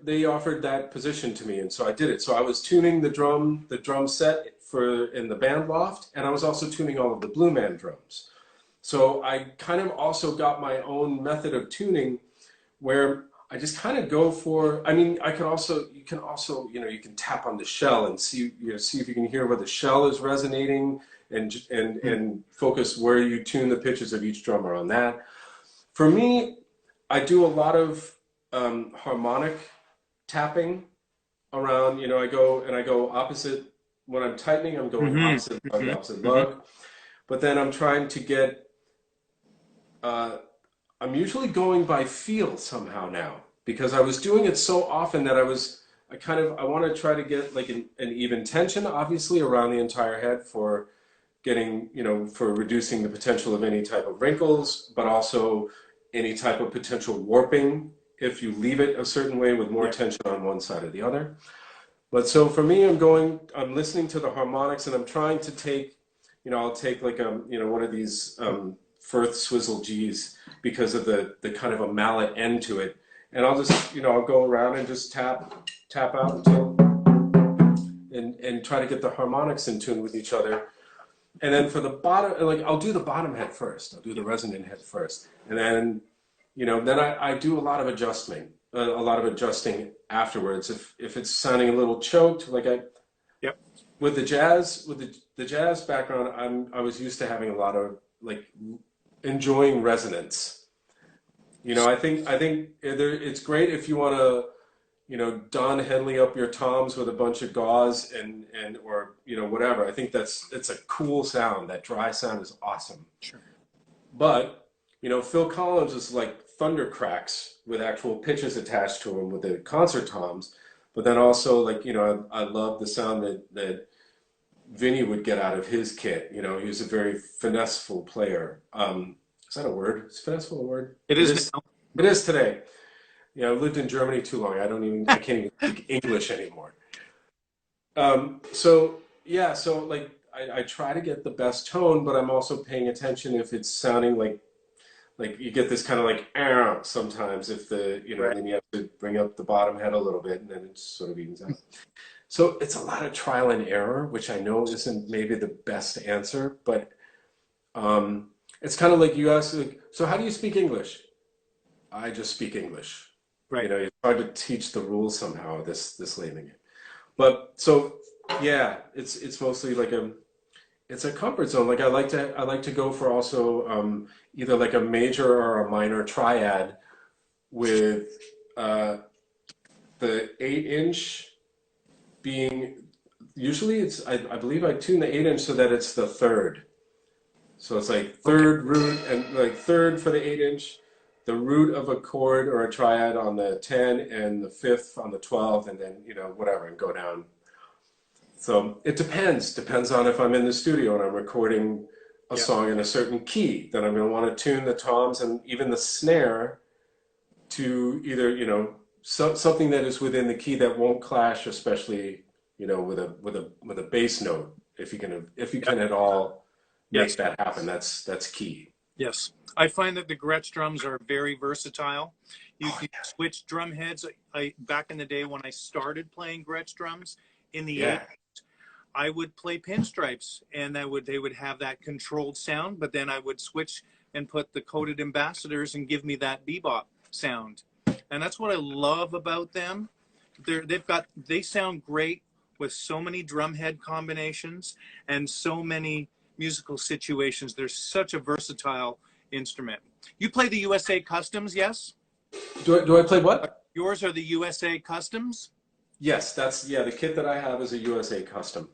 they offered that position to me, and so I did it. So I was tuning the drum set for in the band loft, and I was also tuning all of the Blue Man drums. So I kind of also got my own method of tuning where I just kind of go for, I mean, you can also, you can tap on the shell and see, see if you can hear where the shell is resonating, and focus where you tune the pitches of each drummer on that. For me, I do a lot of harmonic tapping around. I go opposite when I'm tightening. I'm going opposite lug, opposite lug. But then I'm trying to get. I'm usually going by feel somehow now because I was doing it so often that I want to try to get like an even tension, obviously around the entire head for getting, for reducing the potential of any type of wrinkles, but also any type of potential warping if you leave it a certain way with more tension on one side or the other. But so for me, I'm listening to the harmonics, and I'm trying to take, I'll take like one of these Firth swizzle G's because of the kind of a mallet end to it. And I'll just, I'll go around and just tap out until, and try to get the harmonics in tune with each other. And then for the bottom, like I'll do the bottom head first. I'll do the resonant head first, and then, then I do a lot of adjusting afterwards. If it's sounding a little choked, like yep. with the jazz background, I was used to having a lot of like enjoying resonance. I think it's great if you want to, Don Henley up your toms with a bunch of gauze and or whatever. I think it's a cool sound. That dry sound is awesome. Sure. But Phil Collins is like thunder cracks with actual pitches attached to him with the concert toms. But then also like I love the sound that Vinny would get out of his kit. He was a very finesseful player. Is that a word? Is finesseful a word? It is now. It is today. I've lived in Germany too long. I can't even speak English anymore. So yeah, so like I try to get the best tone, but I'm also paying attention if it's sounding like you get this kind of like sometimes if Right. then you have to bring up the bottom head a little bit, and then it sort of evens out. So it's a lot of trial and error, which I know isn't maybe the best answer, but it's kind of like you ask, like, so how do you speak English? I just speak English. Right. It's hard to teach the rules somehow, this late in the game. But so yeah, it's mostly like it's a comfort zone. Like I like to go for also either like a major or a minor triad with the 8-inch being usually I believe I tune the 8-inch so that it's the third. So it's like third root and like third for the 8-inch, the root of a chord or a triad on the 10 and the fifth on the 12, and then whatever, and go down. So it depends on if I'm in the studio and I'm recording a song in a certain key, then I'm going to want to tune the toms and even the snare to either something that is within the key that won't clash, especially with a bass note. If you can at all make that happen, that's key. Yes. I find that the Gretsch drums are very versatile. You can switch drum heads. Back in the day when I started playing Gretsch drums in the 80s, I would play pinstripes, and they would have that controlled sound, but then I would switch and put the coated ambassadors and give me that bebop sound. And that's what I love about them. They sound great with so many drum head combinations and so many musical situations. They're such a versatile instrument. You play the USA Customs, yes? Do I play what? Yours are the USA Customs? Yes, that's yeah. The kit that I have is a USA custom,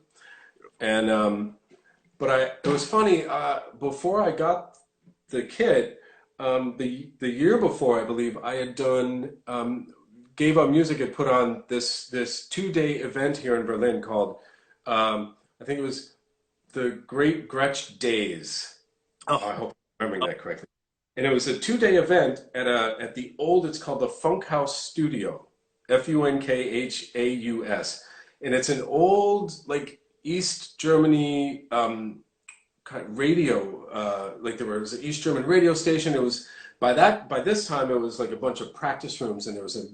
and but it was funny. Before I got the kit, the year before, I believe I had done Gave Up Music had put on this 2-day event here in Berlin called I think it was the Great Gretsch Days. Oh, I hope I'm remembering that correctly. And it was a 2-day event at the old. It's called the Funkhaus Studio, Funkhaus, and it's an old like East Germany kind of radio. Like there was an East German radio station. It was by this time it was like a bunch of practice rooms, and there was a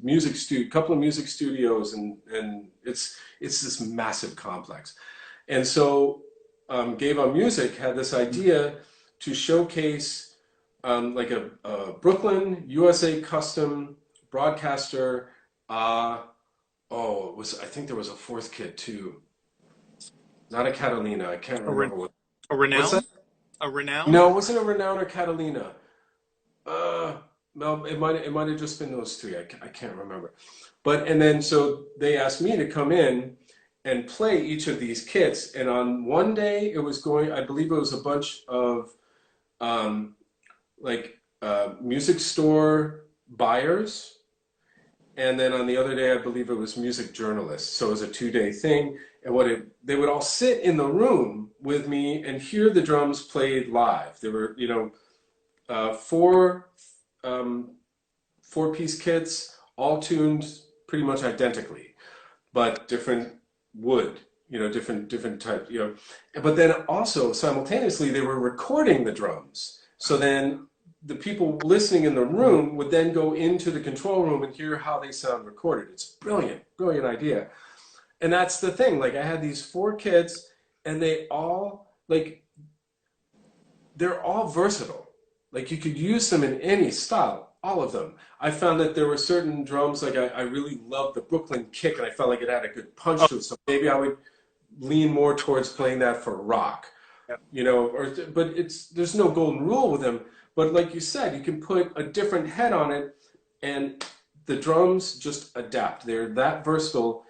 couple of music studios, and it's this massive complex. And so Gave On Music had this idea to showcase like a Brooklyn USA custom broadcaster. I think there was a fourth kit too. Not a Catalina. I can't remember what. A What's Renown? that? A Renown? No, it wasn't a Renown or Catalina. No, it might have just been those three. I can't remember. And then so they asked me to come in and play each of these kits. And on one day it was I believe it was a bunch of music store buyers. And then on the other day, I believe it was music journalists. So it was a 2-day thing. And they would all sit in the room with me and hear the drums played live. There were, four-piece kits, all tuned pretty much identically, but different wood, different type, But then also simultaneously, they were recording the drums. So then the people listening in the room would then go into the control room and hear how they sound recorded. It's brilliant, brilliant idea. And that's the thing. Like I had these 4 kids, and they're all versatile. Like you could use them in any style, all of them. I found that there were certain drums, like I really loved the Brooklyn kick, and I felt like it had a good punch to it. So maybe I would lean more towards playing that for rock, but there's no golden rule with them. But like you said, you can put a different head on it, and the drums just adapt. They're that versatile,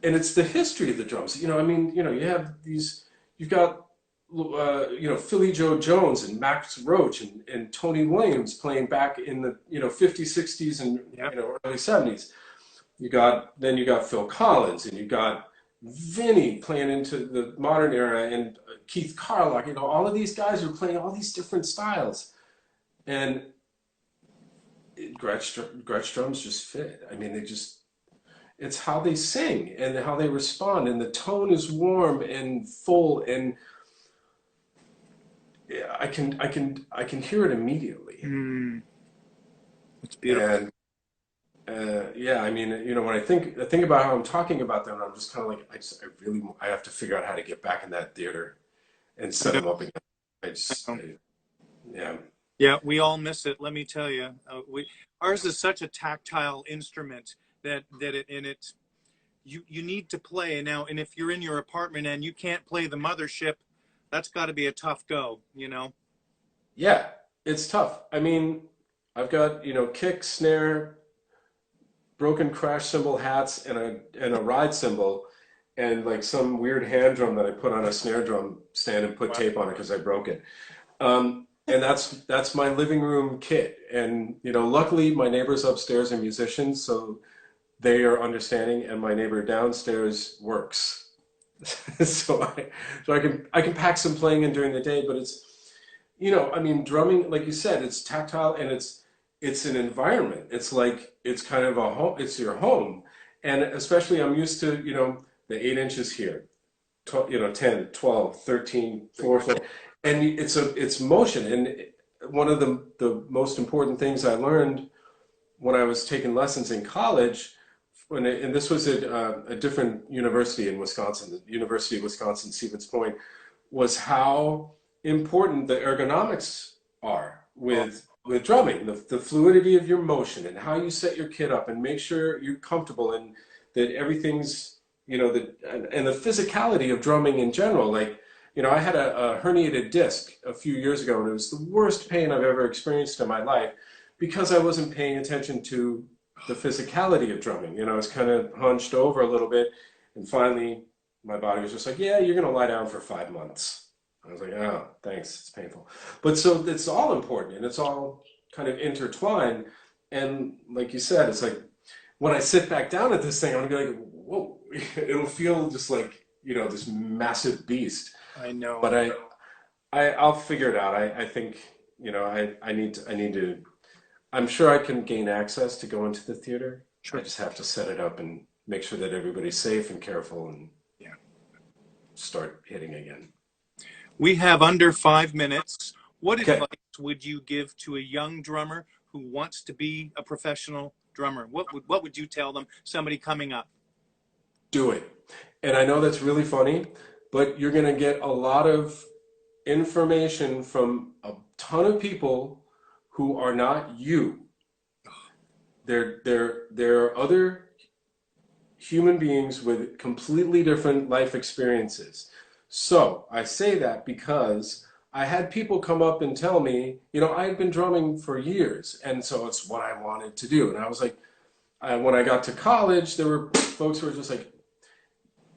and it's the history of the drums. You have you've got, Philly Joe Jones and Max Roach and Tony Williams playing back in the, 50s, 60s, and early 70s. You got Phil Collins, and you got Vinny playing into the modern era, and Keith Carlock. All of these guys are playing all these different styles. And Gretsch drums just fit. I mean, it's how they sing and how they respond, and the tone is warm and full, and yeah, I can hear it immediately. It's beautiful. And when I think about how I'm talking about them, I'm just kind of like, I have to figure out how to get back in that theater and set them up again. Yeah. Yeah, we all miss it. Let me tell you, ours is such a tactile instrument that you need to play now. And if you're in your apartment and you can't play the mothership, that's got to be a tough go, Yeah, it's tough. I mean, I've got kick, snare, broken crash cymbal hats, and a ride cymbal, and like some weird hand drum that I put on a snare drum stand and put tape on it because I broke it. And that's my living room kit. And luckily my neighbors upstairs are musicians, so they are understanding, and my neighbor downstairs works. so I can pack some playing in during the day, but it's drumming, like you said, it's tactile, and it's an environment. It's kind of a home. It's your home, and especially I'm used to the 8 inches here, 10, 12, 13, 4, 4. And it's motion. And one of the most important things I learned when I was taking lessons in college, and this was at a different university in Wisconsin, the University of Wisconsin Stevens Point, was how important the ergonomics are with with drumming, the fluidity of your motion and how you set your kit up and make sure you're comfortable and that everything's, and the physicality of drumming in general. Like, I had a herniated disc a few years ago, and it was the worst pain I've ever experienced in my life because I wasn't paying attention to the physicality of drumming. I was kind of hunched over a little bit, and finally my body was just like, yeah, you're going to lie down for 5 months. I was like, oh, thanks, it's painful. But so it's all important and it's all kind of intertwined. And like you said, it's like when I sit back down at this thing, I'm gonna be like, whoa, it'll feel just like, this massive beast. I know. But I'll figure it out. I think, I need to, I'm sure I can gain access to go into the theater. Sure. I just have to set it up and make sure that everybody's safe and careful and Yeah. start hitting again. We have under 5 minutes. What Okay. advice would you give to a young drummer who wants to be a professional drummer? What would you tell them, somebody coming up? Do it. And I know that's really funny, but you're going to get a lot of information from a ton of people who are not you. They're other human beings with completely different life experiences. So I say that because I had people come up and tell me, I had been drumming for years, and so it's what I wanted to do. And I was like, when I got to college, there were folks who were just like,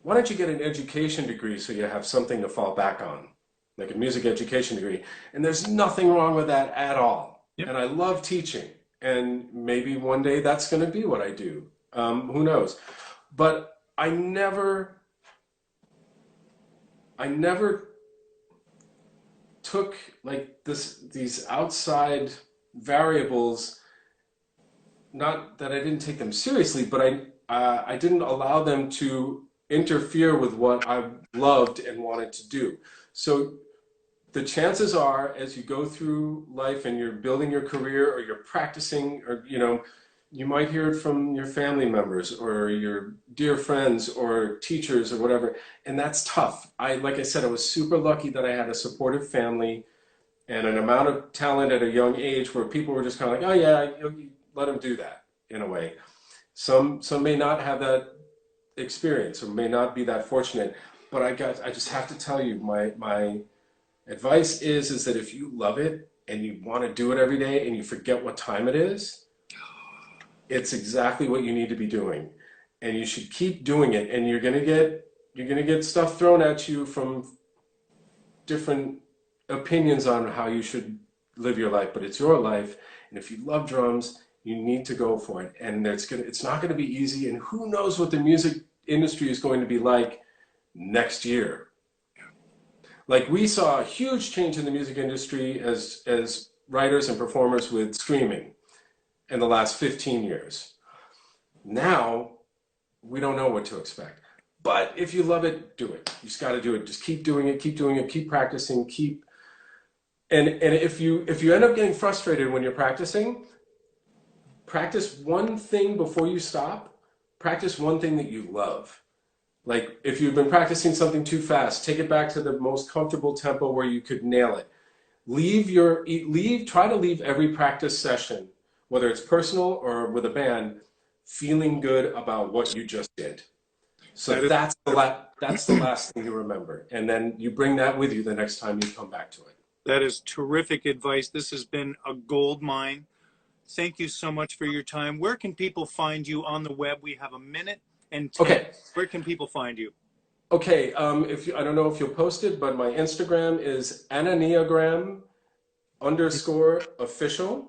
why don't you get an education degree so you have something to fall back on, like a music education degree? And there's nothing wrong with that at all. Yep. And I love teaching, and maybe one day that's going to be what I do. Who knows? But I never took like these outside variables, not that I didn't take them seriously, but I didn't allow them to interfere with what I loved and wanted to do. So the chances are, as you go through life and you're building your career or you're practicing, or you might hear it from your family members or your dear friends or teachers or whatever, and that's tough. Like I said, I was super lucky that I had a supportive family and an amount of talent at a young age where people were just kind of like, oh yeah, you let them do that in a way. Some may not have that experience or may not be that fortunate, but I just have to tell you, my advice is that if you love it and you want to do it every day and you forget what time it is, it's exactly what you need to be doing, and you should keep doing it. And you're gonna get stuff thrown at you from different opinions on how you should live your life, but it's your life. And if you love drums, you need to go for it. And it's not gonna be easy. And who knows what the music industry is going to be like next year? Like, we saw a huge change in the music industry as writers and performers with streaming in the last 15 years. Now, we don't know what to expect. But if you love it, do it. You just got to do it. Just keep doing it, keep practicing, and if you end up getting frustrated when you're practicing, practice one thing before you stop. Practice one thing that you love. Like, if you've been practicing something too fast, take it back to the most comfortable tempo where you could nail it. Try to leave every practice session, whether it's personal or with a band, feeling good about what you just did. So that's the last thing you remember. And then you bring that with you the next time you come back to it. That is terrific advice. This has been a gold mine. Thank you so much for your time. Where can people find you on the web? We have a minute and 10. Okay. Where can people find you? Okay, I don't know if you'll post it, but my Instagram is Anania_official.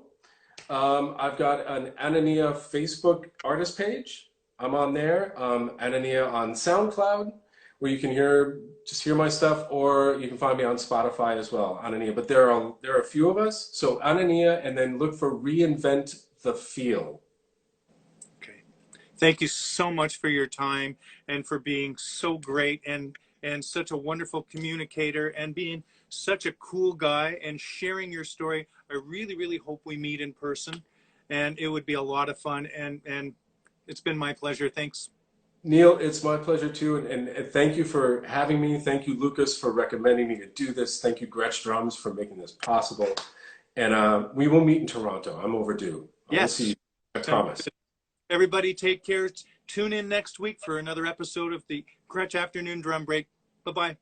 I've got an Anania Facebook artist page. I'm on there. Anania on SoundCloud, where you can hear my stuff, or you can find me on Spotify as well, Anania. But there are a few of us. So Anania, and then look for Reinvent the Feel. Okay. Thank you so much for your time and for being so great and such a wonderful communicator and being such a cool guy and sharing your story. I really, really hope we meet in person, and it would be a lot of fun. And it's been my pleasure. Thanks. Neil, it's my pleasure too. And thank you for having me. Thank you, Lucas, for recommending me to do this. Thank you, Gretsch Drums, for making this possible. And we will meet in Toronto. I'm overdue. I will see Yes. you. I Sounds promise. good. Everybody take care. Tune in next week for another episode of the Gretsch Afternoon Drum Break. Bye-bye.